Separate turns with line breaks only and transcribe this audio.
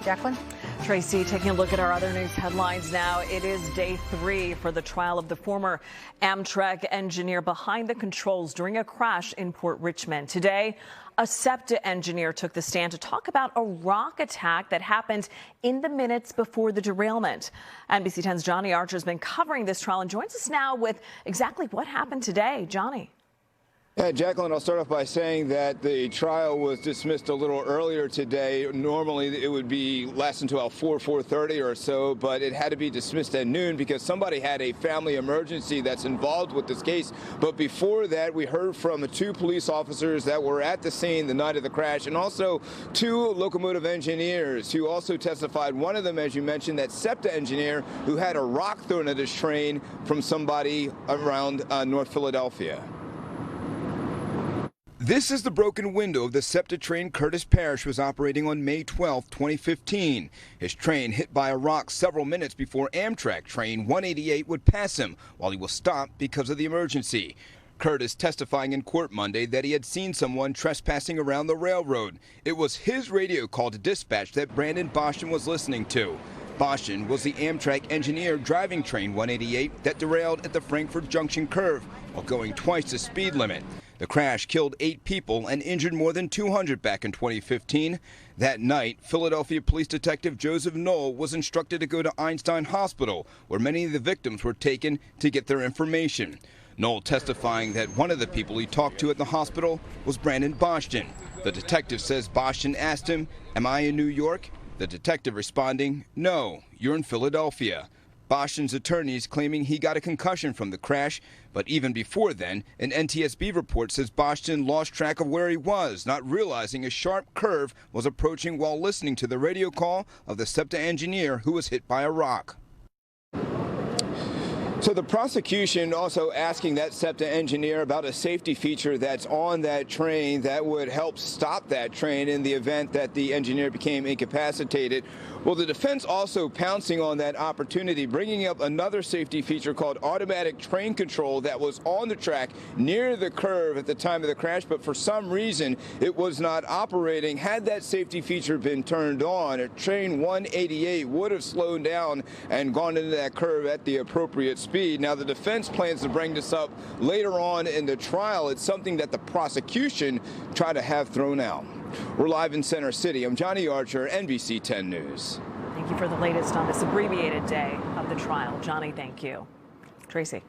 Jacqueline?
Tracy, taking a look at our other news headlines now. It is day 3 for the trial of the former Amtrak engineer behind the controls during a crash in Port Richmond. Today, a SEPTA engineer took the stand to talk about a rock attack that happened in the minutes before the derailment. NBC 10's Johnny Archer has been covering this trial and joins us now with exactly what happened today. Johnny.
Yeah, Jacqueline, I'll start off by saying that the trial was dismissed a little earlier today. Normally, it would be last until about 4:30 or so, but it had to be dismissed at noon because somebody had a family emergency that's involved with this case. But before that, we heard from 2 police officers that were at the scene the night of the crash, and also 2 locomotive engineers who also testified. One of them, as you mentioned, that SEPTA engineer who had a rock thrown at his train from somebody around North Philadelphia. This is the broken window of the SEPTA train Curtis Parrish was operating on May 12, 2015. His train hit by a rock several minutes before Amtrak train 188 would pass him while he was stopped because of the emergency. Curtis testifying in court Monday that he had seen someone trespassing around the railroad. It was his radio call to dispatch that Brandon Boston was listening to. Boston was the Amtrak engineer driving train 188 that derailed at the Frankfort Junction curve while going twice the speed limit. The crash killed 8 people and injured more than 200 back in 2015. That night, Philadelphia Police Detective Joseph Knoll was instructed to go to Einstein Hospital, where many of the victims were taken to get their information. Knoll testifying that one of the people he talked to at the hospital was Brandon Boston. The detective says Boston asked him, "Am I in New York?" The detective responding, "No, you're in Philadelphia." Boston's attorneys claiming he got a concussion from the crash, but even before then, an NTSB report says Boston lost track of where he was, not realizing a sharp curve was approaching while listening to the radio call of the SEPTA engineer who was hit by a rock. So the prosecution also asking that SEPTA engineer about a safety feature that's on that train that would help stop that train in the event that the engineer became incapacitated. Well, the defense also pouncing on that opportunity, bringing up another safety feature called automatic train control that was on the track near the curve at the time of the crash, but for some reason it was not operating. Had that safety feature been turned on, train 188 would have slowed down and gone into that curve at the appropriate speed. Now, the defense plans to bring this up later on in the trial. It's something that the prosecution tried to have thrown out. We're live in Center City. I'm Johnny Archer, NBC 10 News.
Thank you for the latest on this abbreviated day of the trial. Johnny, thank you. Tracy.